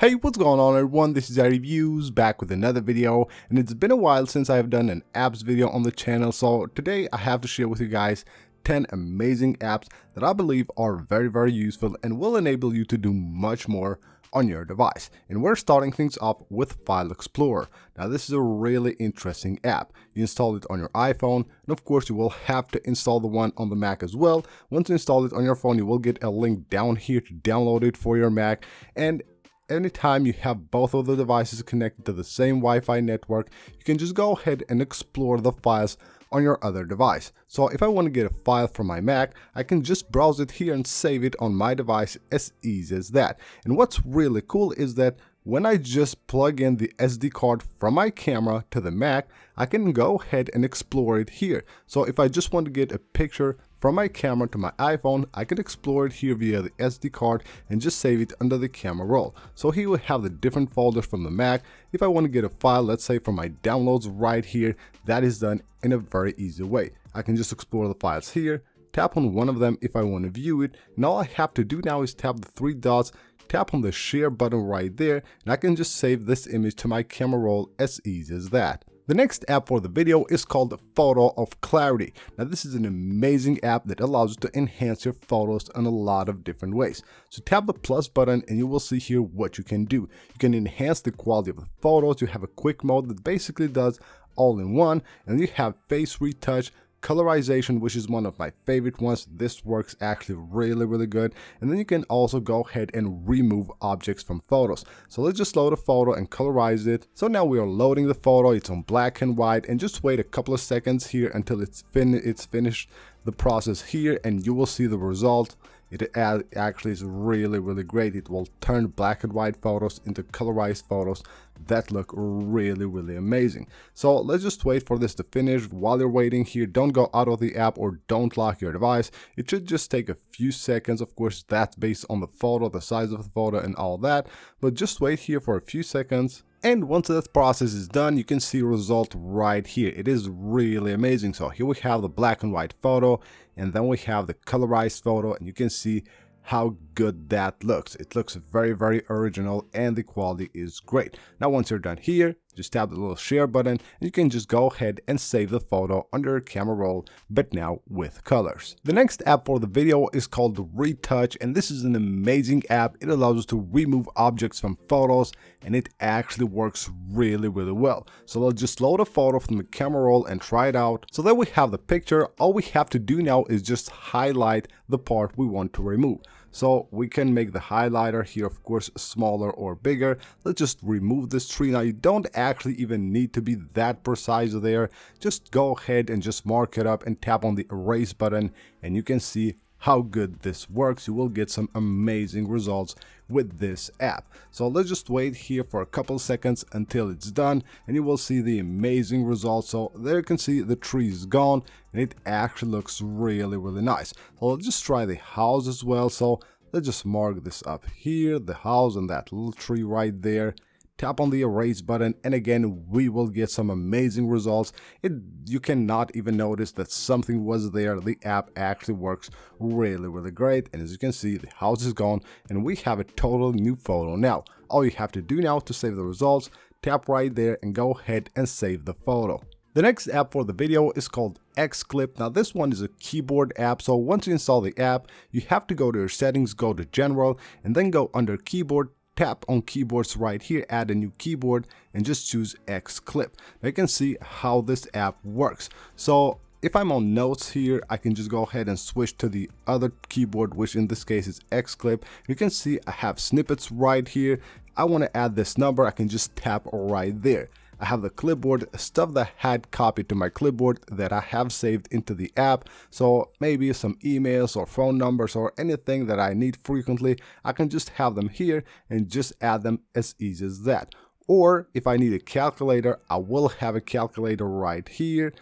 Hey, what's going on everyone, this is iReviews back with another video, and it's been a while since I've done an apps video on the channel, so today I have to share with you guys 10 amazing apps that I believe are very useful and will enable you to do much more on your device. And we're starting things up with File Explorer. Now this is a really interesting app. You install it on your iPhone, and of course you will have to install the one on the Mac as well. Once you install it on your phone, you will get a link down here to download it for your Mac, and anytime you have both of the devices connected to the same Wi-Fi network, you can just go ahead and explore the files on your other device. So if I want to get a file from my Mac, I can just browse it here and save it on my device as easy as that. And what's really cool is that when I just plug in the SD card from my camera to the Mac, I can go ahead and explore it here. So if I just want to get a picture from my camera to my iPhone, I can explore it here via the SD card and just save it under the camera roll. So here we have the different folders from the Mac. If I want to get a file, let's say from my downloads right here, that is done in a very easy way. I can just explore the files here, tap on one of them if I want to view it, and all I have to do now is tap the three dots, tap on the share button right there, and I can just save this image to my camera roll as easy as that. The next app for the video is called the Photo of Clarity. Now this is an amazing app that allows you to enhance your photos in a lot of different ways. So tap the plus button and you will see here what you can do. You can enhance the quality of the photos. You have a quick mode that basically does all in one, and you have face retouch, colorization, which is one of my favorite ones. This works actually really good. And then you can also go ahead and remove objects from photos. So let's just load a photo and colorize it. So now we are loading the photo. It's on black and white, and just wait a couple of seconds here until it's finished the process here, and you will see the result. It actually is really great. It will turn black and white photos into colorized photos that look really amazing. So let's just wait for this to finish. While you're waiting here, don't go out of the app or don't lock your device. It should just take a few seconds. Of course, that's based on the photo, the size of the photo and all that, but just wait here for a few seconds. And once that process is done, you can see a result right here. It is really amazing. So here we have the black and white photo, and then we have the colorized photo, and you can see how good that looks. It looks very original, and the quality is great. Now once you're done here, just tap the little share button and you can just go ahead and save the photo under a camera roll, but now with colors. The next app for the video is called Retouch, and this is an amazing app. It allows us to remove objects from photos, and it actually works really well. So let's just load a photo from the camera roll and try it out. So there we have the picture. All we have to do now is just highlight the part we want to remove. So we can make the highlighter here, of course, smaller or bigger. Let's just remove this tree. Now you don't actually even need to be that precise there. Just go ahead and just mark it up and tap on the erase button, and you can see how good this works. You will get some amazing results with this app. So let's just wait here for a couple seconds until it's done, and you will see the amazing results. So there you can see the tree is gone, and it actually looks really nice. So let's just try the house as well. So let's just mark this up here, the house and that little tree right there. Tap on the erase button, and again we will get some amazing results. You cannot even notice that something was there. The app actually works really great, and as you can see, the house is gone and we have a total new photo. Now all you have to do now to save the results, tap right there and go ahead and save the photo. The next app for the video is called Xclip. Now this one is a keyboard app. So once you install the app, you have to go to your settings, go to general, and then go under keyboard, tap on keyboards right here, add a new keyboard, and just choose Xclip. Now you can see how this app works. So if I'm on notes here, I can just go ahead and switch to the other keyboard, which in this case is Xclip. You can see I have snippets right here. I want to add this number, I can just tap right there. I have the clipboard, stuff that I had copied to my clipboard that I have saved into the app. So maybe some emails or phone numbers or anything that I need frequently, I can just have them here and just add them as easy as that. Or if I need a calculator, I will have a calculator right here.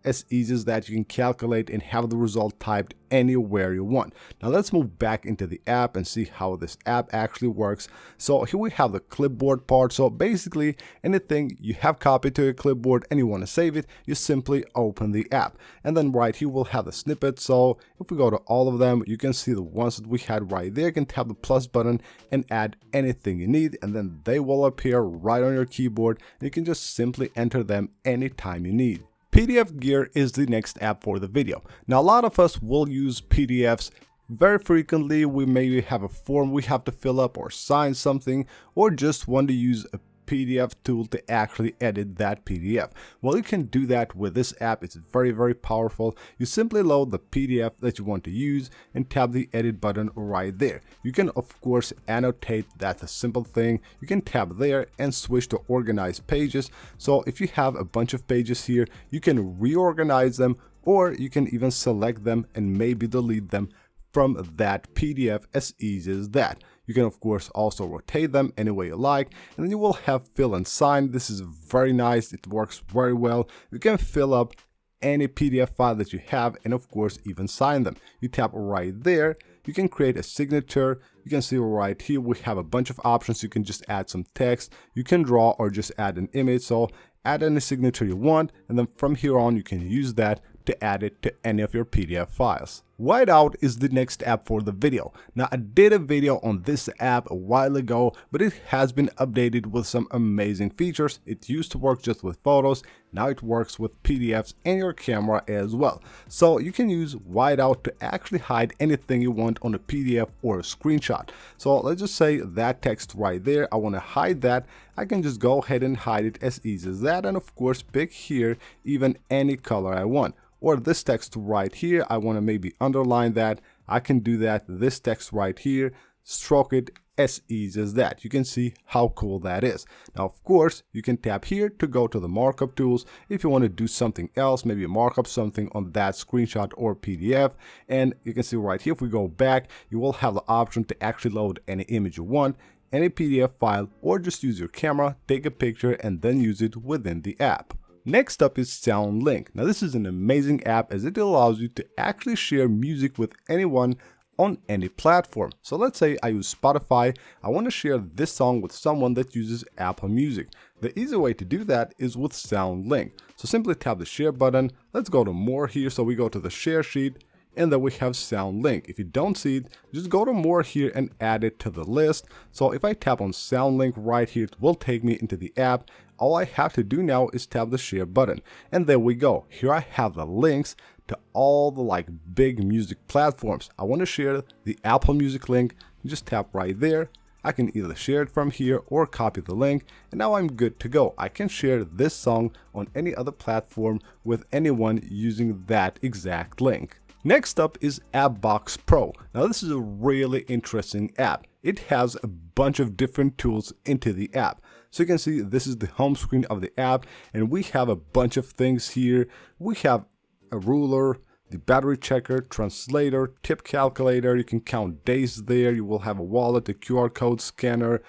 as easy as that. You can calculate and have the result typed anywhere you want. Now let's move back into the app and see how this app actually works. So here we have the clipboard part. So basically anything you have copied to your clipboard and you want to save it, you simply open the app. And then right here we'll have the snippet. So if we go to all of them, you can see the ones that we had right there. You can tap the plus button and add anything you need, and then they will appear right on your keyboard. You can just simply enter them anytime you need. PDFgear is the next app for the video. Now a lot of us will use PDFs very frequently. We maybe have a form we have to fill up or sign something, or just want to use a PDF tool to actually edit that PDF. Well, you can do that with this app. It's very powerful. You simply load the PDF that you want to use and tap the edit button right there. You can of course annotate. That's a simple thing. You can tap there and switch to organize pages. So if you have a bunch of pages here, you can reorganize them, or you can even select them and maybe delete them from that PDF as easy as that. You can of course also rotate them any way you like, and then you will have fill and sign. This is very nice. It works very well. You can fill up any PDF file that you have and of course even sign them. You tap right there. You can create a signature. You can see right here we have a bunch of options. You can just add some text. You can draw or just add an image. So add any signature you want, and then from here on you can use that to add it to any of your PDF files. Whiteout is the next app for the video. Now I did a video on this app a while ago, but it has been updated with some amazing features. It used to work just with photos. Now it works with PDFs and your camera as well. So you can use Whiteout to actually hide anything you want on a PDF or a screenshot. So let's just say that text right there, I want to hide that. I can just go ahead and hide it as easy as that, and of course pick here even any color I want. Or this text right here, I want to maybe underline that. I can do that. This text right here, stroke it as easy as that. You can see how cool that is. Now of course you can tap here to go to the markup tools if you want to do something else, maybe mark up something on that screenshot or PDF. And you can see right here, if we go back, you will have the option to actually load any image you want, any PDF file, or just use your camera, take a picture and then use it within the app. Next up is SoundLink. Now this is an amazing app as it allows you to actually share music with anyone on any platform. So let's say I use Spotify. I want to share this song with someone that uses Apple Music. The easy way to do that is with SoundLink. So simply tap the share button. Let's go to more here. So we go to the share sheet, and then we have SoundLink. If you don't see it, just go to more here and add it to the list. So if I tap on SoundLink right here, it will take me into the app. All I have to do now is tap the share button, and there we go. Here I have the links to all the big music platforms. I want to share the Apple Music link. Just tap right there. I can either share it from here or copy the link, and now I'm good to go. I can share this song on any other platform with anyone using that exact link. Next up is AppBox Pro. Now this is a really interesting app. It has a bunch of different tools into the app. So you can see this is the home screen of the app, and we have a bunch of things here. We have a ruler, the battery checker, translator, tip calculator. You can count days there. You will have a wallet, a QR code scanner,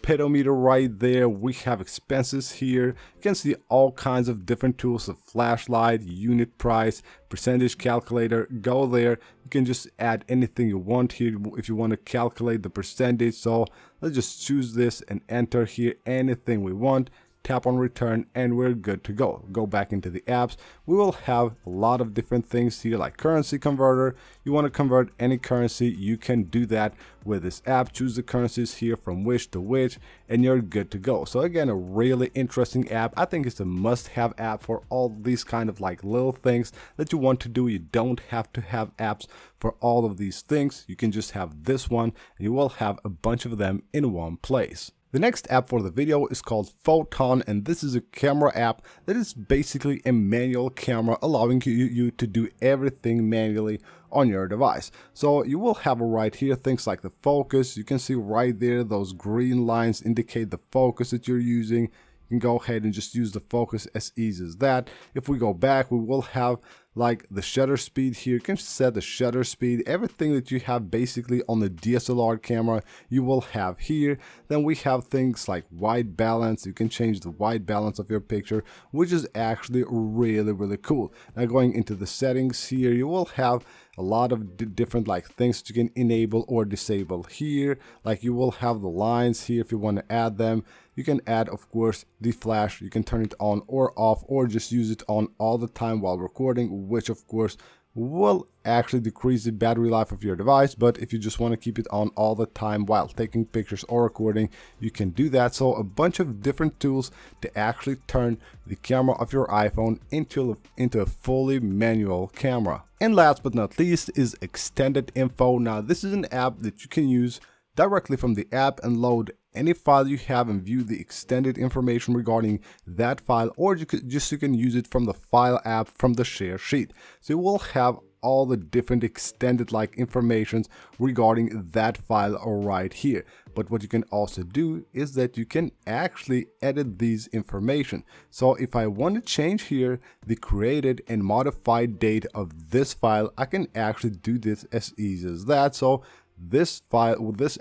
pedometer right there. We have expenses here. You can see all kinds of different tools, a flashlight, unit price, percentage calculator. Go there. You can just add anything you want here if you want to calculate the percentage. So let's just choose this and enter here anything we want. Tap on return and we're good to go. Go back into the apps. We will have a lot of different things here like currency converter. You want to convert any currency, you can do that with this app. Choose the currencies here from which to which and you're good to go. So again, a really interesting app. I think it's a must-have app for all these kind of little things that you want to do. You don't have to have apps for all of these things. You can just have this one and you will have a bunch of them in one place. The next app for the video is called Photon, and this is a camera app that is basically a manual camera allowing you to do everything manually on your device. So you will have right here things like the focus. You can see right there those green lines indicate the focus that you're using. You can go ahead and just use the focus as easy as that. If we go back, we will have like the shutter speed here. You can set the shutter speed, everything that you have basically on the DSLR camera you will have here. Then we have things like white balance. You can change the white balance of your picture, which is actually really cool. Now going into the settings here, you will have a lot of different like things that you can enable or disable here. Like you will have the lines here if you want to add them. You can add, of course, the flash. You can turn it on or off, or just use it on all the time while recording, which of course will actually decrease the battery life of your device. But if you just want to keep it on all the time while taking pictures or recording, you can do that. So a bunch of different tools to actually turn the camera of your iPhone into a fully manual camera. And last but not least is Extended Info. Now this is an app that you can use directly from the app and load any file you have and view the extended information regarding that file, or you can use it from the file app from the share sheet. So you will have all the different extended like informations regarding that file right here. But what you can also do is that you can actually edit these information. So if I want to change here the created and modified date of this file, I can actually do this as easy as that. So this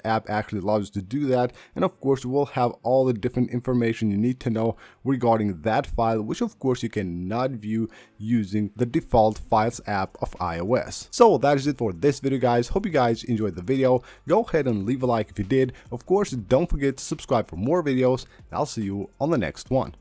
app actually allows you to do that, and of course you will have all the different information you need to know regarding that file, which of course you cannot view using the default Files app of iOS. So that is it for this video, guys. Hope you guys enjoyed the video. Go ahead and leave a like if you did. Of course, don't forget to subscribe for more videos, and I'll see you on the next one.